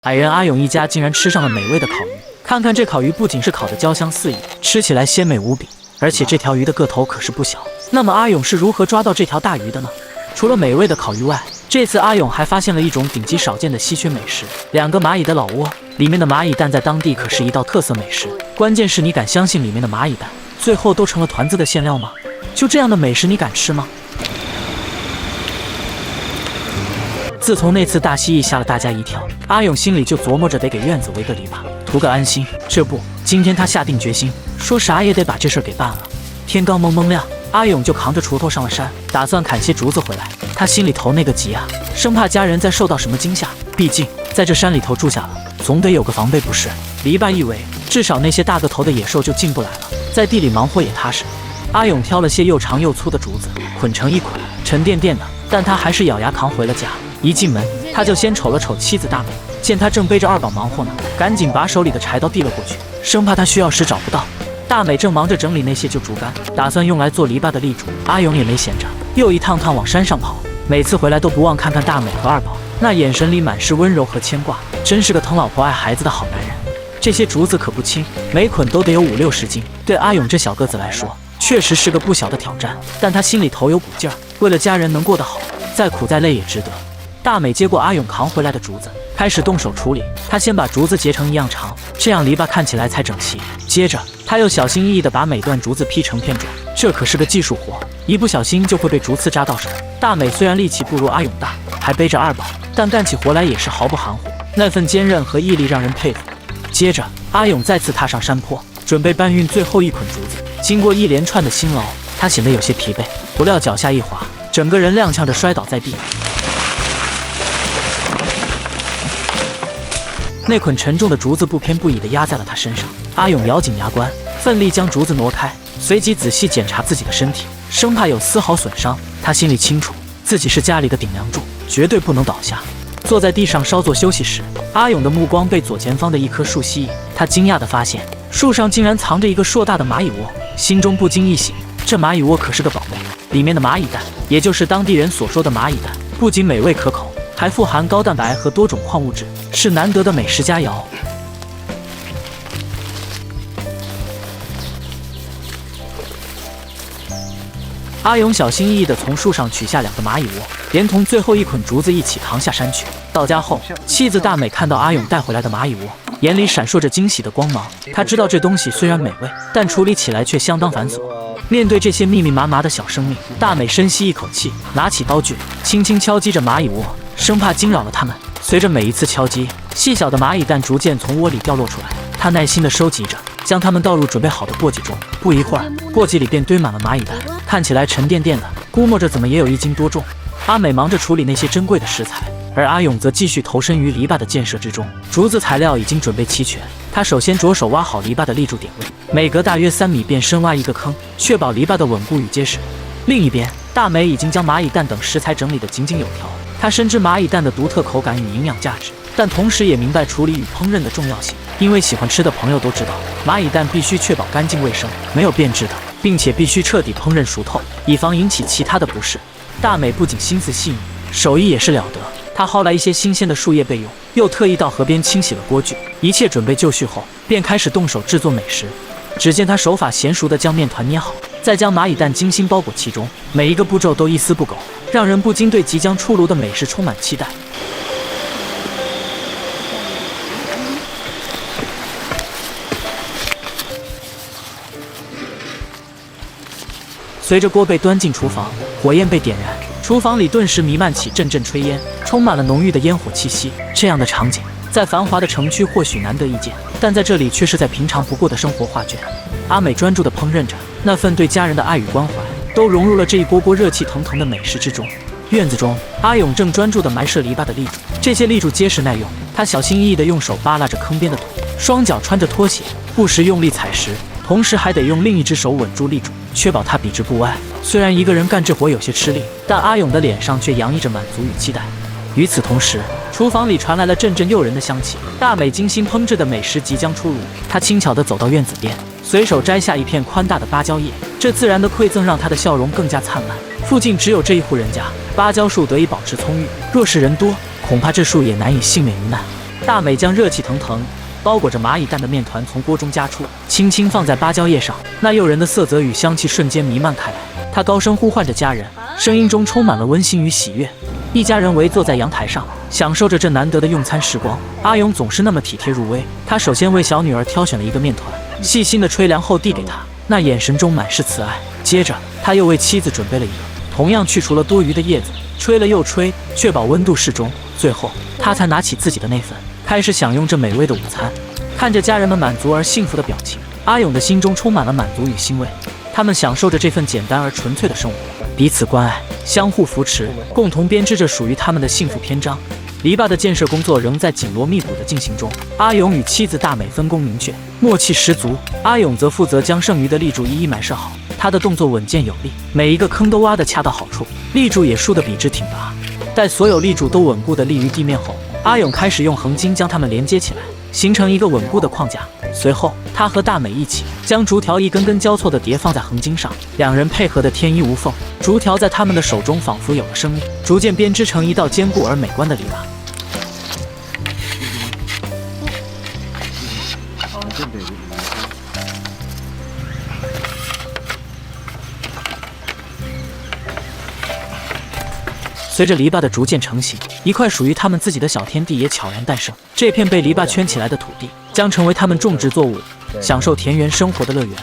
矮人阿勇一家竟然吃上了美味的烤鱼。看看这烤鱼，不仅是烤得焦香四溢，吃起来鲜美无比，而且这条鱼的个头可是不小。那么阿勇是如何抓到这条大鱼的呢？除了美味的烤鱼外，这次阿勇还发现了一种顶级少见的稀缺美食——2个蚂蚁的老窝。里面的蚂蚁蛋在当地可是一道特色美食。关键是你敢相信里面的蚂蚁蛋最后都成了团子的馅料吗？就这样的美食你敢吃吗？自从那次大蜥蜴吓了大家一跳，阿勇心里就琢磨着得给院子围个篱笆，图个安心。这不，今天他下定决心，说啥也得把这事儿给办了。天刚蒙蒙亮，阿勇就扛着锄头上了山，打算砍些竹子回来。他心里头那个急啊，生怕家人再受到什么惊吓，毕竟在这山里头住下了，总得有个防备不是？篱笆一围，至少那些大个头的野兽就进不来了，在地里忙活也踏实。阿勇挑了些又长又粗的竹子，捆成一捆，沉甸甸的，但他还是咬牙扛回了家。一进门，他就先瞅了瞅妻子大美，见她正背着2宝忙活呢，赶紧把手里的柴刀递了过去，生怕她需要时找不到。大美正忙着整理那些旧竹竿，打算用来做篱笆的立柱。阿勇也没闲着，又一趟趟往山上跑，每次回来都不忘看看大美和2宝，那眼神里满是温柔和牵挂，真是个疼老婆爱孩子的好男人。这些竹子可不轻，每捆都得有50-60斤，对阿勇这小个子来说，确实是个不小的挑战。但他心里头有股劲儿，为了家人能过得好，再苦再累也值得。大美接过阿勇扛回来的竹子，开始动手处理。她先把竹子截成一样长，这样篱笆看起来才整齐。接着，她又小心翼翼地把每段竹子劈成片状，这可是个技术活，一不小心就会被竹刺扎到手。大美虽然力气不如阿勇大，还背着2宝，但干起活来也是毫不含糊，那份坚韧和毅力让人佩服。接着，阿勇再次踏上山坡，准备搬运最后一捆竹子。经过一连串的辛劳，他显得有些疲惫，不料脚下一滑，整个人踉跄着摔倒在地。那捆沉重的竹子不偏不倚地压在了他身上，阿勇咬紧牙关，奋力将竹子挪开，随即仔细检查自己的身体，生怕有丝毫损伤。他心里清楚，自己是家里的顶梁柱，绝对不能倒下。坐在地上稍作休息时，阿勇的目光被左前方的一棵树吸引，他惊讶地发现树上竟然藏着一个硕大的蚂蚁窝，心中不禁一喜，这蚂蚁窝可是个宝贝，里面的蚂蚁蛋，也就是当地人所说的蚂蚁蛋，不仅美味可口，还富含高蛋白和多种矿物质，是难得的美食佳肴。阿勇小心翼翼地从树上取下2个蚂蚁窝，连同最后一捆竹子一起扛下山去。到家后，妻子大美看到阿勇带回来的蚂蚁窝，眼里闪烁着惊喜的光芒。她知道这东西虽然美味，但处理起来却相当繁琐。面对这些密密麻麻的小生命，大美深吸一口气，拿起刀具，轻轻敲击着蚂蚁窝，生怕惊扰了它们。随着每一次敲击，细小的蚂蚁蛋逐渐从窝里掉落出来。她耐心地收集着，将它们倒入准备好的簸箕中。不一会儿，簸箕里便堆满了蚂蚁蛋，看起来沉甸甸的，估摸着怎么也有1斤多重。阿美忙着处理那些珍贵的食材，而阿勇则继续投身于篱笆的建设之中。竹子材料已经准备齐全，他首先着手挖好篱笆的立柱点位，每隔大约3米便深挖一个坑，确保篱笆的稳固与结实。另一边，大美已经将蚂蚁蛋等食材整理得井井有条。她深知蚂蚁蛋的独特口感与营养价值，但同时也明白处理与烹饪的重要性。因为喜欢吃的朋友都知道，蚂蚁蛋必须确保干净卫生，没有变质的，并且必须彻底烹饪熟透，以防引起其他的不适。大美不仅心思细腻，手艺也是了得。她薅来一些新鲜的树叶备用，又特意到河边清洗了锅具。一切准备就绪后，便开始动手制作美食。只见她手法娴熟地将面团捏好，再将蚂蚁蛋精心包裹其中，每一个步骤都一丝不苟，让人不禁对即将出炉的美食充满期待。随着锅被端进厨房，火焰被点燃，厨房里顿时弥漫起阵阵炊烟，充满了浓郁的烟火气息。这样的场景在繁华的城区或许难得一见，但在这里却是再平常不过的生活画卷。阿美专注地烹饪着，那份对家人的爱与关怀都融入了这一锅锅热气腾腾的美食之中。院子中，阿勇正专注地埋设篱笆的立柱，这些立柱结实耐用，他小心翼翼地用手扒拉着坑边的土，双脚穿着拖鞋，不时用力踩实，同时还得用另一只手稳住立柱，确保它笔直不歪。虽然一个人干这活有些吃力，但阿勇的脸上却洋溢着满足与期待。与此同时，厨房里传来了阵阵诱人的香气，大美精心烹制的美食即将出炉。她轻巧地走到院子边，随手摘下一片宽大的芭蕉叶，这自然的馈赠让她的笑容更加灿烂。附近只有这一户人家，芭蕉树得以保持葱郁，若是人多，恐怕这树也难以幸免于难。大美将热气腾腾、包裹着蚂蚁蛋的面团从锅中夹出，轻轻放在芭蕉叶上，那诱人的色泽与香气瞬间弥漫开来。她高声呼唤着家人，声音中充满了温馨与喜悦。一家人围坐在阳台上，享受着这难得的用餐时光。阿勇总是那么体贴入微，他首先为小女儿挑选了一个面团，细心的吹凉后递给她，那眼神中满是慈爱。接着，他又为妻子准备了一个，同样去除了多余的叶子，吹了又吹，确保温度适中。最后，他才拿起自己的那份，开始享用这美味的午餐。看着家人们满足而幸福的表情，阿勇的心中充满了满足与欣慰。他们享受着这份简单而纯粹的生活，彼此关爱，相互扶持，共同编织着属于他们的幸福篇章。篱笆的建设工作仍在紧锣密鼓的进行中，阿勇与妻子大美分工明确，默契十足。阿勇则负责将剩余的立柱一一埋设好，他的动作稳健有力，每一个坑都挖得恰到好处，立柱也竖得笔直挺拔。待所有立柱都稳固地立于地面后，阿勇开始用横筋将它们连接起来，形成一个稳固的框架。随后，他和大美一起将竹条一根根交错地叠放在横筋上，两人配合得天衣无缝。竹条在他们的手中仿佛有了生命，逐渐编织成一道坚固而美观的篱笆。随着篱笆的逐渐成型，一块属于他们自己的小天地也悄然诞生。这片被篱笆圈起来的土地，将成为他们种植作物、享受田园生活的乐园。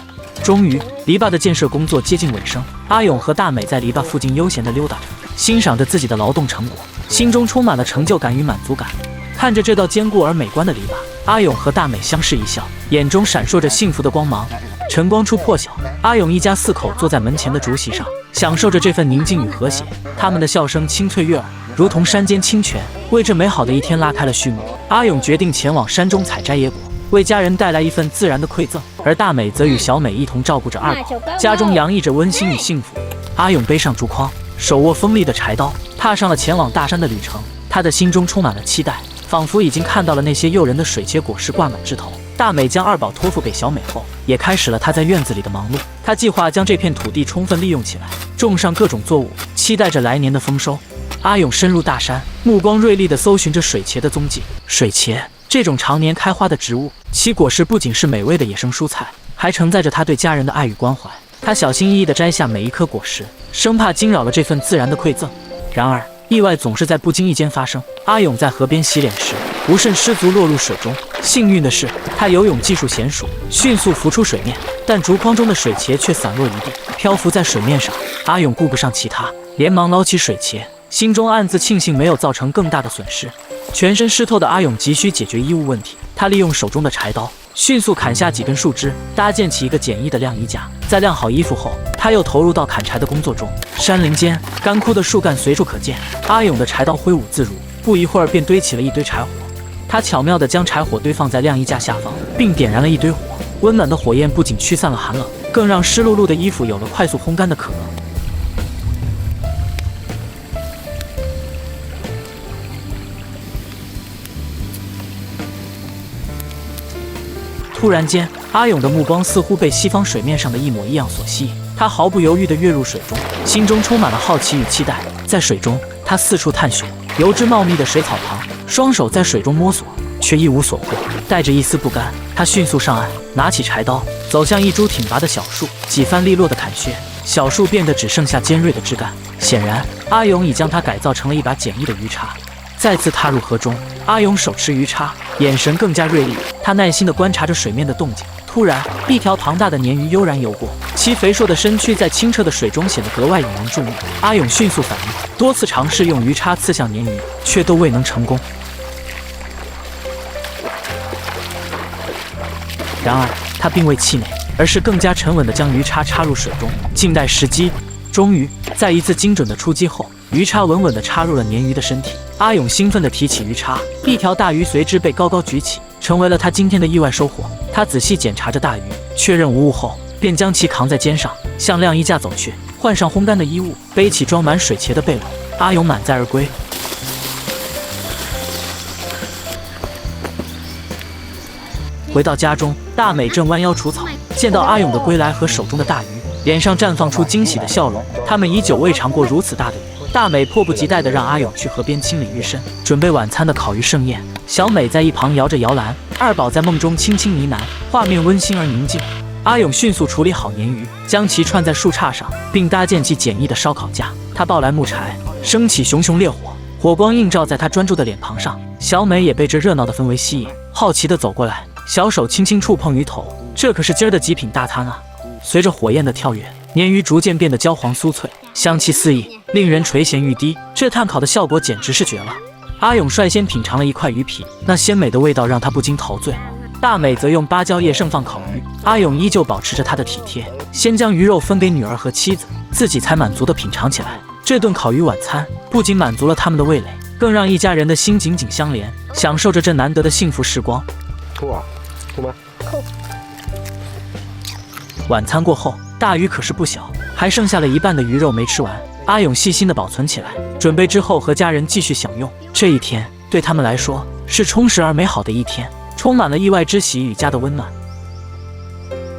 终于，篱笆的建设工作接近尾声。阿勇和大美在篱笆附近悠闲地溜达着，欣赏着自己的劳动成果，心中充满了成就感与满足感。看着这道坚固而美观的篱笆，阿勇和大美相视一笑，眼中闪烁着幸福的光芒。晨光初破晓，阿勇一家4口坐在门前的竹席上，享受着这份宁静与和谐。他们的笑声清脆悦耳，如同山间清泉，为这美好的一天拉开了序幕。阿勇决定前往山中采摘野果，为家人带来一份自然的馈赠，而大美则与小美一同照顾着二宝，家中洋溢着温馨与幸福。阿勇背上竹筐，手握锋利的柴刀，踏上了前往大山的旅程。他的心中充满了期待，仿佛已经看到了那些诱人的水茄果实挂满枝头。大美将二宝托付给小美后，也开始了她在院子里的忙碌。她计划将这片土地充分利用起来，种上各种作物，期待着来年的丰收。阿勇深入大山，目光锐利地搜寻着水茄的踪迹。水茄这种常年开花的植物，其果实不仅是美味的野生蔬菜，还承载着他对家人的爱与关怀。他小心翼翼地摘下每一颗果实，生怕惊扰了这份自然的馈赠。然而，意外总是在不经意间发生。阿勇在河边洗脸时，不慎失足落入水中。幸运的是，他游泳技术娴熟，迅速浮出水面，但竹筐中的水茄却散落一地，漂浮在水面上。阿勇顾不上其他，连忙捞起水茄，心中暗自庆幸没有造成更大的损失。全身湿透的阿勇急需解决衣物问题，他利用手中的柴刀，迅速砍下几根树枝，搭建起一个简易的晾衣架。在晾好衣服后，他又投入到砍柴的工作中。山林间，干枯的树干随处可见，阿勇的柴刀挥舞自如，不一会儿便堆起了一堆柴火。他巧妙地将柴火堆放在晾衣架下方，并点燃了一堆火。温暖的火焰不仅驱散了寒冷，更让湿漉漉的衣服有了快速烘干的可能。突然间，阿勇的目光似乎被西方水面上的一抹异样所吸引，他毫不犹豫地跃入水中，心中充满了好奇与期待。在水中，他四处探寻油脂茂密的水草旁，双手在水中摸索，却一无所获。带着一丝不甘，他迅速上岸，拿起柴刀，走向一株挺拔的小树，几番利落的砍削，小树变得只剩下尖锐的枝干。显然，阿勇已将它改造成了一把简易的鱼叉。再次踏入河中，阿勇手持鱼叉，眼神更加锐利。他耐心地观察着水面的动静。突然，一条庞大的鲶鱼悠然游过，其肥硕的身躯在清澈的水中显得格外引人注目。阿勇迅速反应，多次尝试用鱼叉刺向鲶鱼，却都未能成功。然而，他并未气馁，而是更加沉稳地将鱼叉插入水中，静待时机。终于，在一次精准的出击后，鱼叉稳稳地插入了鲶鱼的身体。阿勇兴奋地提起鱼叉，一条大鱼随之被高高举起，成为了他今天的意外收获。他仔细检查着大鱼，确认无误后，便将其扛在肩上，向晾衣架走去，换上烘干的衣物，背起装满水茄的背篓，阿勇满载而归。回到家中，大美正弯腰除草，见到阿勇的归来和手中的大鱼，脸上绽放出惊喜的笑容。他们已久未尝过如此大的鱼。大美迫不及待地让阿勇去河边清理鱼身，准备晚餐的烤鱼盛宴。小美在一旁摇着摇篮，二宝在梦中轻轻呢喃，画面温馨而宁静。阿勇迅速处理好鲶鱼，将其串在树杈上，并搭建起简易的烧烤架。他抱来木柴，升起熊熊烈火，火光映照在他专注的脸庞上。小美也被这热闹的氛围吸引，好奇地走过来，小手轻轻触碰鱼头，这可是今儿的极品大餐啊！随着火焰的跳跃，鲶鱼逐渐变得焦黄酥脆，香气四溢，令人垂涎欲滴。这炭烤的效果简直是绝了。阿勇率先品尝了一块鱼皮，那鲜美的味道让他不禁陶醉。大美则用芭蕉叶盛放烤鱼，阿勇依旧保持着他的体贴，先将鱼肉分给女儿和妻子，自己才满足地品尝起来。这顿烤鱼晚餐不仅满足了他们的味蕾，更让一家人的心紧紧相连，享受着这难得的幸福时光。吐吗？晚餐过后，大鱼可是不小，还剩下了一半的鱼肉没吃完。阿勇细心地保存起来，准备之后和家人继续享用。这一天对他们来说是充实而美好的一天，充满了意外之喜与家的温暖。